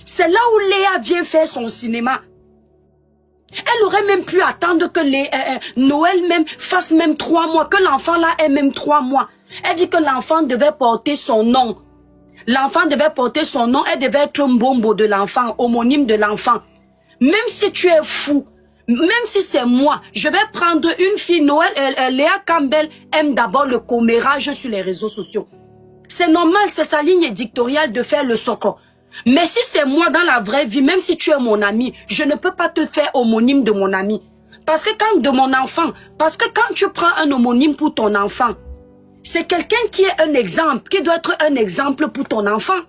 C'est là où Léa vient faire son cinéma. Elle aurait même pu attendre que Noël même fasse même 3 mois, que l'enfant là ait même 3 mois. Elle dit que l'enfant devait porter son nom. L'enfant devait porter son nom, elle devait être un bombo de l'enfant, homonyme de l'enfant. Même si tu es fou, même si c'est moi, je vais prendre une fille, Noël, Léa Campbell aime d'abord le commérage sur les réseaux sociaux. C'est normal, c'est sa ligne éditoriale de faire le soco. Mais si c'est moi dans la vraie vie, même si tu es mon ami, je ne peux pas te faire homonyme de mon ami. Parce que quand tu prends un homonyme pour ton enfant, c'est quelqu'un qui est un exemple, qui doit être un exemple pour ton enfant.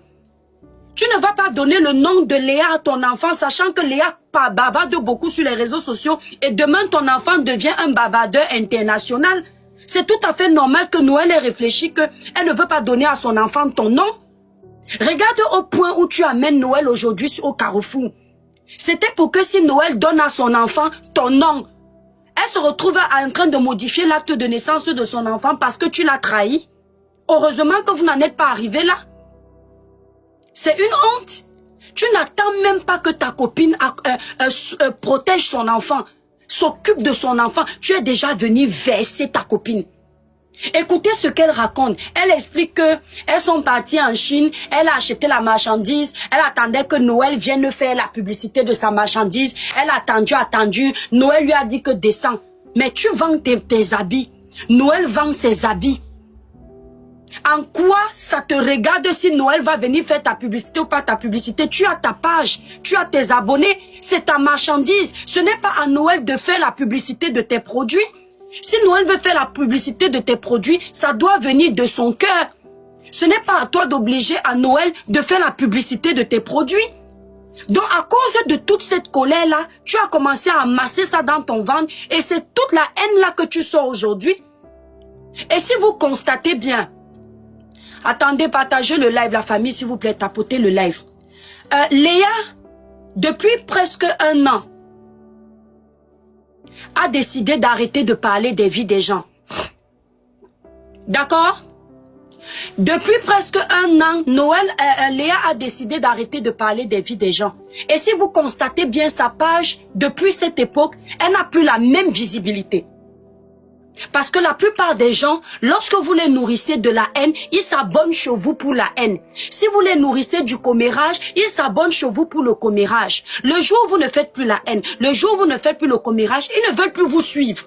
Tu ne vas pas donner le nom de Léa à ton enfant, sachant que Léa bavarde beaucoup sur les réseaux sociaux et demain ton enfant devient un bavardeur international. C'est tout à fait normal que Noël ait réfléchi qu'elle ne veut pas donner à son enfant ton nom. Regarde au point où tu amènes Noël aujourd'hui au Carrefour. C'était pour que si Noël donne à son enfant ton nom, elle se retrouve en train de modifier l'acte de naissance de son enfant parce que tu l'as trahi. Heureusement que vous n'en êtes pas arrivé là. C'est une honte. Tu n'attends même pas que ta copine protège son enfant, s'occupe de son enfant. Tu es déjà venu verser ta copine. Écoutez ce qu'elle raconte. Elle explique que elles sont parties en Chine, elle a acheté la marchandise, elle attendait que Noël vienne faire la publicité de sa marchandise. Elle a attendu. Noël lui a dit que descends. Mais tu vends tes habits. Noël vend ses habits. En quoi ça te regarde si Noël va venir faire ta publicité ou pas ta publicité? Tu as ta page, tu as tes abonnés, c'est ta marchandise. Ce n'est pas à Noël de faire la publicité de tes produits. Si Noël veut faire la publicité de tes produits, ça doit venir de son cœur. Ce n'est pas à toi d'obliger à Noël de faire la publicité de tes produits. Donc à cause de toute cette colère-là, tu as commencé à amasser ça dans ton ventre et c'est toute la haine-là que tu sors aujourd'hui. Et si vous constatez bien, attendez, partagez le live, la famille, s'il vous plaît, tapotez le live. Léa, depuis presque 1 an, a décidé d'arrêter de parler des vies des gens. D'accord? Depuis presque 1 an, Léa a décidé d'arrêter de parler des vies des gens. Et si vous constatez bien sa page, depuis cette époque, elle n'a plus la même visibilité. Parce que la plupart des gens, lorsque vous les nourrissez de la haine, ils s'abonnent chez vous pour la haine. Si vous les nourrissez du commérage, ils s'abonnent chez vous pour le commérage. Le jour où vous ne faites plus la haine, le jour où vous ne faites plus le commérage, ils ne veulent plus vous suivre.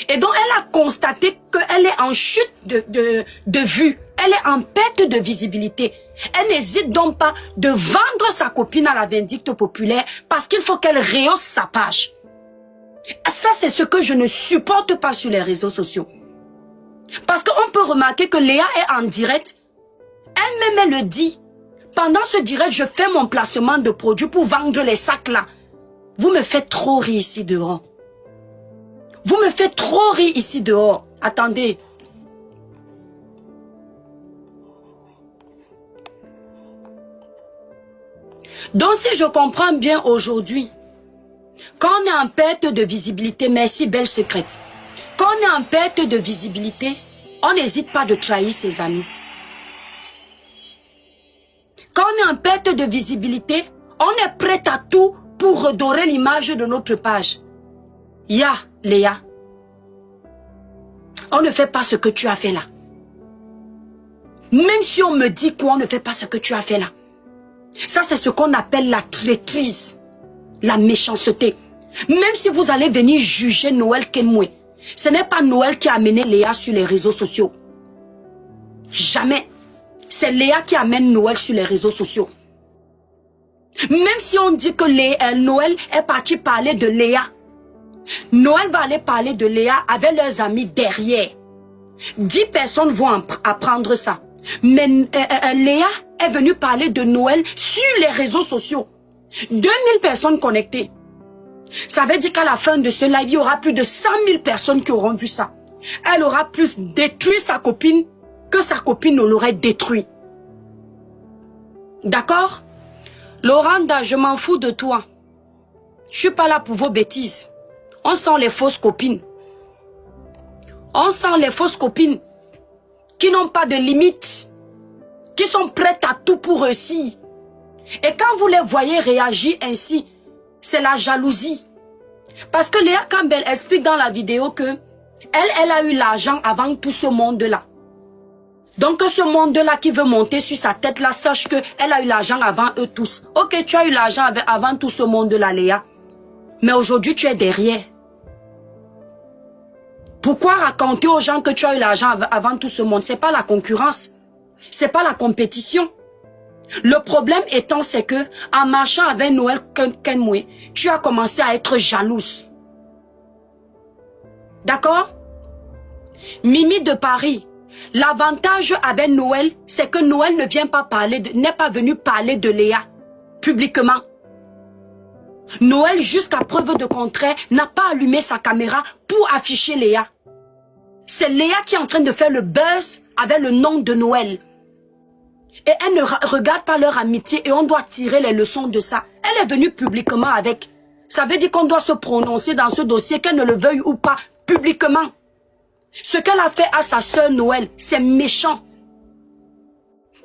Et donc, elle a constaté qu'elle est en chute de vue. Elle est en perte de visibilité. Elle n'hésite donc pas de vendre sa copine à la vindicte populaire parce qu'il faut qu'elle rehausse sa page. Ça, c'est ce que je ne supporte pas sur les réseaux sociaux. Parce qu'on peut remarquer que Léa est en direct. Elle-même, elle le dit. Pendant ce direct, je fais mon placement de produits pour vendre les sacs là. Vous me faites trop rire ici dehors. Vous me faites trop rire ici dehors. Attendez. Donc, si je comprends bien aujourd'hui, quand on est en perte de visibilité, merci belle secrète. Quand on est en perte de visibilité, on n'hésite pas de trahir ses amis. Quand on est en perte de visibilité, on est prêt à tout pour redorer l'image de notre page. Léa, on ne fait pas ce que tu as fait là. Même si on me dit quoi, on ne fait pas ce que tu as fait là. Ça, c'est ce qu'on appelle la traîtrise, la méchanceté. Même si vous allez venir juger Noël Kenmoué, ce n'est pas Noël qui a amené Léa sur les réseaux sociaux. Jamais. C'est Léa qui amène Noël sur les réseaux sociaux. Même si on dit que Noël est parti parler de Léa, Noël va aller parler de Léa avec leurs amis derrière. 10 personnes vont apprendre ça. Mais Léa est venue parler de Noël sur les réseaux sociaux. 2000 personnes connectées. Ça veut dire qu'à la fin de ce live, il y aura plus de 100 000 personnes qui auront vu ça. Elle aura plus détruit sa copine que sa copine ne l'aurait détruit. D'accord? Laurenda, je m'en fous de toi. Je suis pas là pour vos bêtises. On sent les fausses copines. On sent les fausses copines qui n'ont pas de limites, qui sont prêtes à tout pour réussir. Et quand vous les voyez réagir ainsi, c'est la jalousie. Parce que Léa Campbell explique dans la vidéo que elle a eu l'argent avant tout ce monde-là. Donc ce monde-là qui veut monter sur sa tête, là, sache qu'elle a eu l'argent avant eux tous. Ok, tu as eu l'argent avant tout ce monde-là, Léa. Mais aujourd'hui, tu es derrière. Pourquoi raconter aux gens que tu as eu l'argent avant tout ce monde? C'est pas la concurrence. C'est pas la compétition. Le problème étant, c'est que en marchant avec Noël Kenmoué, tu as commencé à être jalouse. D'accord? Mimi de Paris, l'avantage avec Noël, c'est que Noël ne vient pas parler, n'est pas venu parler de Léa publiquement. Noël, jusqu'à preuve de contraire, n'a pas allumé sa caméra pour afficher Léa. C'est Léa qui est en train de faire le buzz avec le nom de Noël. Et elle ne regarde pas leur amitié et on doit tirer les leçons de ça. Elle est venue publiquement avec. Ça veut dire qu'on doit se prononcer dans ce dossier, qu'elle ne le veuille ou pas, publiquement. Ce qu'elle a fait à sa sœur Noël, c'est méchant.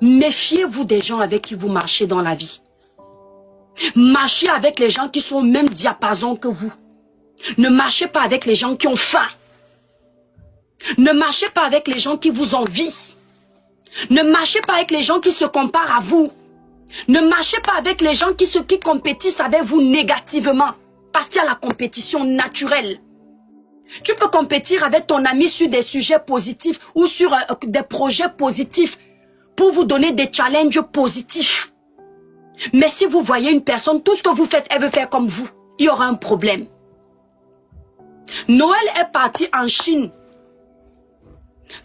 Méfiez-vous des gens avec qui vous marchez dans la vie. Marchez avec les gens qui sont au même diapason que vous. Ne marchez pas avec les gens qui ont faim. Ne marchez pas avec les gens qui vous envient. Ne marchez pas avec les gens qui se comparent à vous. Ne marchez pas avec les gens qui compétissent avec vous négativement. Parce qu'il y a la compétition naturelle. Tu peux compétir avec ton ami sur des sujets positifs ou sur des projets positifs pour vous donner des challenges positifs. Mais si vous voyez une personne, tout ce que vous faites, elle veut faire comme vous, il y aura un problème. Noël est parti en Chine.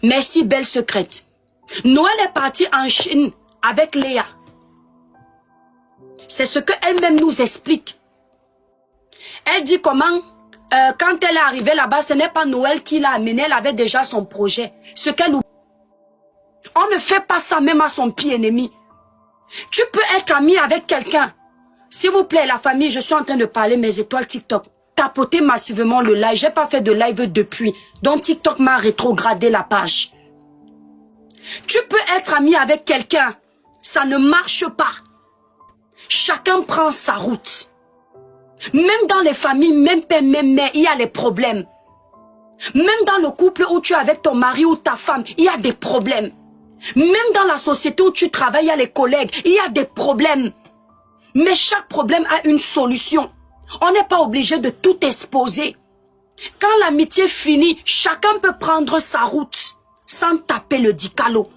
Merci, belle secrète. Noël est parti en Chine avec Léa. C'est ce qu'elle-même nous explique. Elle dit comment, quand elle est arrivée là-bas, ce n'est pas Noël qui l'a amenée, elle avait déjà son projet. Ce qu'elle oublie. On ne fait pas ça même à son pire ennemi. Tu peux être ami avec quelqu'un. S'il vous plaît, la famille, je suis en train de parler mes étoiles TikTok. Tapotez massivement le live. J'ai pas fait de live depuis. Donc TikTok m'a rétrogradé la page. Tu peux être ami avec quelqu'un. Ça ne marche pas. Chacun prend sa route. Même dans les familles, même père, même mère, il y a les problèmes. Même dans le couple où tu es avec ton mari ou ta femme, il y a des problèmes. Même dans la société où tu travailles, il y a les collègues, il y a des problèmes. Mais chaque problème a une solution. On n'est pas obligé de tout exposer. Quand l'amitié finit, chacun peut prendre sa route sans taper le dicalo.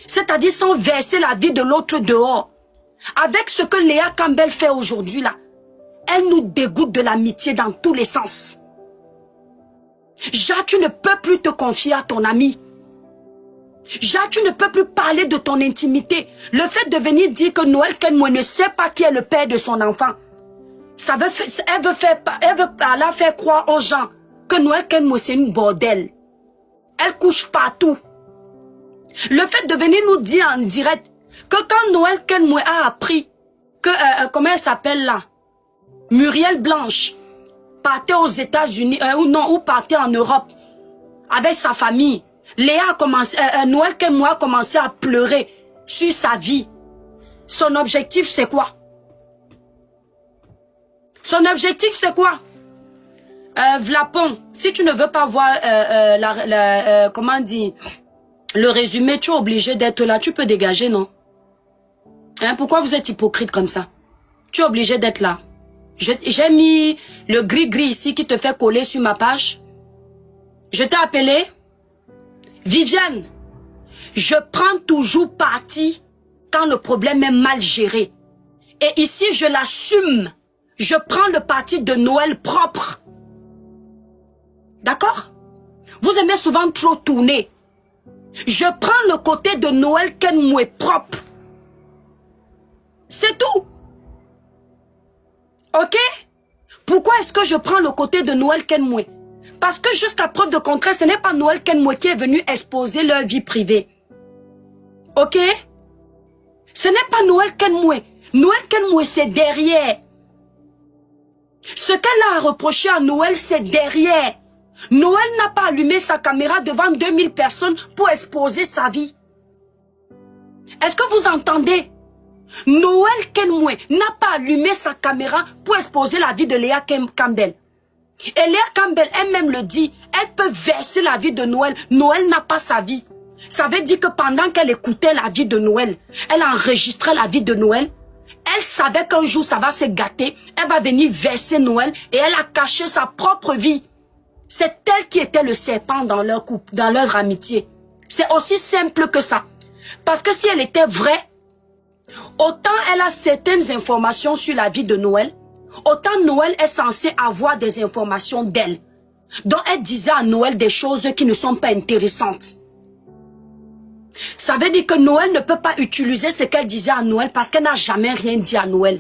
C'est-à-dire sans verser la vie de l'autre dehors. Avec ce que Léa Campbell fait aujourd'hui là, elle nous dégoûte de l'amitié dans tous les sens. Jacques, tu ne peux plus te confier à ton ami. Jacques, tu ne peux plus parler de ton intimité. Le fait de venir dire que Noël Kenmoué ne sait pas qui est le père de son enfant, elle veut faire croire aux gens que Noël Kenmoué c'est une bordelle. Elle couche partout. Le fait de venir nous dire en direct que quand Noël Kenmoué a appris que, comment elle s'appelle là, Muriel Blanche, partait aux États-Unis, ou partait en Europe avec sa famille, Léa a commencé, Noël Kenmoué a commencé à pleurer sur sa vie. Son objectif c'est quoi? Son objectif c'est quoi? Vlapon, si tu ne veux pas voir comment dire, le résumé, tu es obligé d'être là. Tu peux dégager, non? Hein, pourquoi vous êtes hypocrite comme ça? Tu es obligé d'être là. J'ai mis le gris-gris ici qui te fait coller sur ma page. Je t'ai appelé Viviane. Je prends toujours parti quand le problème est mal géré. Et ici, je l'assume. Je prends le parti de Noël propre. D'accord? Vous aimez souvent trop tourner. Je prends le côté de Noël Kenmoué propre. C'est tout. Ok? Pourquoi est-ce que je prends le côté de Noël Kenmoué? Parce que jusqu'à preuve de contraire, ce n'est pas Noël Kenmoué qui est venu exposer leur vie privée. Ok? Ce n'est pas Noël Kenmoué. Noël Kenmoué, c'est derrière. Ce qu'elle a reproché à Noël, c'est derrière. Noël n'a pas allumé sa caméra devant 2000 personnes pour exposer sa vie. Est-ce que vous entendez? Noël Kenmoué n'a pas allumé sa caméra pour exposer la vie de Léa Campbell. Et Léa Campbell elle-même le dit, elle peut verser la vie de Noël. Noël n'a pas sa vie. Ça veut dire que pendant qu'elle écoutait la vie de Noël, elle enregistrait la vie de Noël. Elle savait qu'un jour ça va se gâter, elle va venir verser Noël et elle a caché sa propre vie. C'est elle qui était le serpent dans leur couple, dans leur amitié. C'est aussi simple que ça. Parce que si elle était vraie, autant elle a certaines informations sur la vie de Noël, autant Noël est censé avoir des informations d'elle. Donc elle disait à Noël des choses qui ne sont pas intéressantes. Ça veut dire que Noël ne peut pas utiliser ce qu'elle disait à Noël parce qu'elle n'a jamais rien dit à Noël.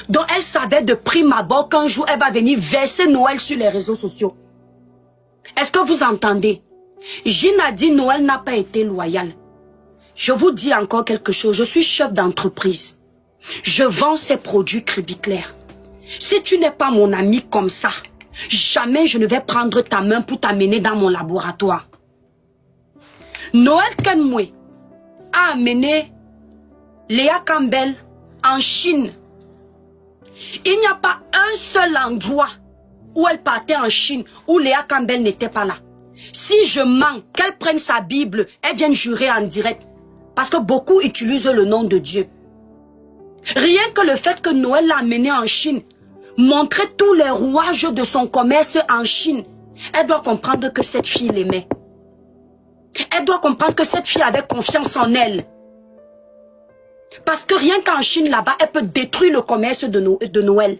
Donc elle savait de prime abord qu'un jour elle va venir verser Noël sur les réseaux sociaux. Est-ce que vous entendez? Gine a dit Noël n'a pas été loyal. Je vous dis encore quelque chose, je suis chef d'entreprise. Je vends ces produits Cribiclair. Si tu n'es pas mon ami comme ça, jamais je ne vais prendre ta main pour t'amener dans mon laboratoire. Noël Kenmoué a amené Léa Campbell en Chine. Il n'y a pas un seul endroit où elle partait en Chine où Léa Campbell n'était pas là. Si je mens, qu'elle prenne sa Bible, elle vienne jurer en direct. Parce que beaucoup utilisent le nom de Dieu. Rien que le fait que Noël l'a amené en Chine, montrer tous les rouages de son commerce en Chine, elle doit comprendre que cette fille l'aimait. Elle doit comprendre que cette fille avait confiance en elle. Parce que rien qu'en Chine, là-bas, elle peut détruire le commerce de Noël.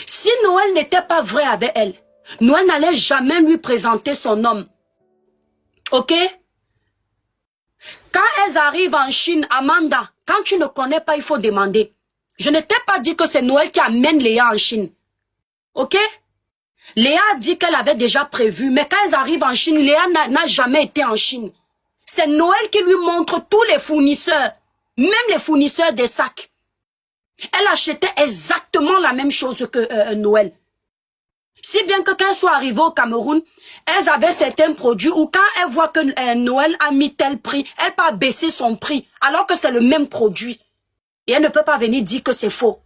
Si Noël n'était pas vrai avec elle, Noël n'allait jamais lui présenter son homme. Ok? Quand elles arrivent en Chine, Amanda, quand tu ne connais pas, il faut demander. Je ne t'ai pas dit que c'est Noël qui amène Léa en Chine. Ok? Léa a dit qu'elle avait déjà prévu, mais quand elles arrivent en Chine, Léa n'a jamais été en Chine. C'est Noël qui lui montre tous les fournisseurs, même les fournisseurs des sacs. Elle achetait exactement la même chose que Noël. Si bien que quand elles sont arrivées au Cameroun, elles avaient certains produits où quand elles voient que Noël a mis tel prix, elle peut baisser son prix, alors que c'est le même produit. Et elle ne peut pas venir dire que c'est faux.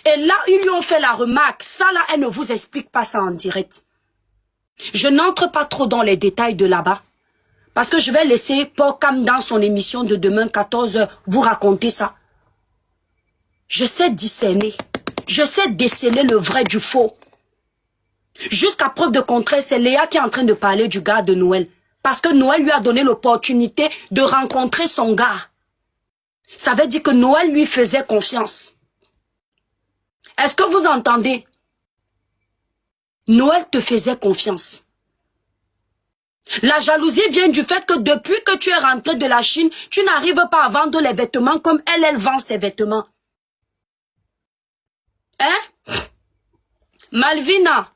Et là, ils lui ont fait la remarque. Ça, là, elle ne vous explique pas ça en direct. Je n'entre pas trop dans les détails de là-bas. Parce que je vais laisser Paul Cam dans son émission de demain 14h vous raconter ça. Je sais discerner. Je sais déceler le vrai du faux. Jusqu'à preuve de contraire, c'est Léa qui est en train de parler du gars de Noël. Parce que Noël lui a donné l'opportunité de rencontrer son gars. Ça veut dire que Noël lui faisait confiance. Est-ce que vous entendez? Noël te faisait confiance. La jalousie vient du fait que depuis que tu es rentré de la Chine, tu n'arrives pas à vendre les vêtements comme elle vend ses vêtements. Hein? Malvina,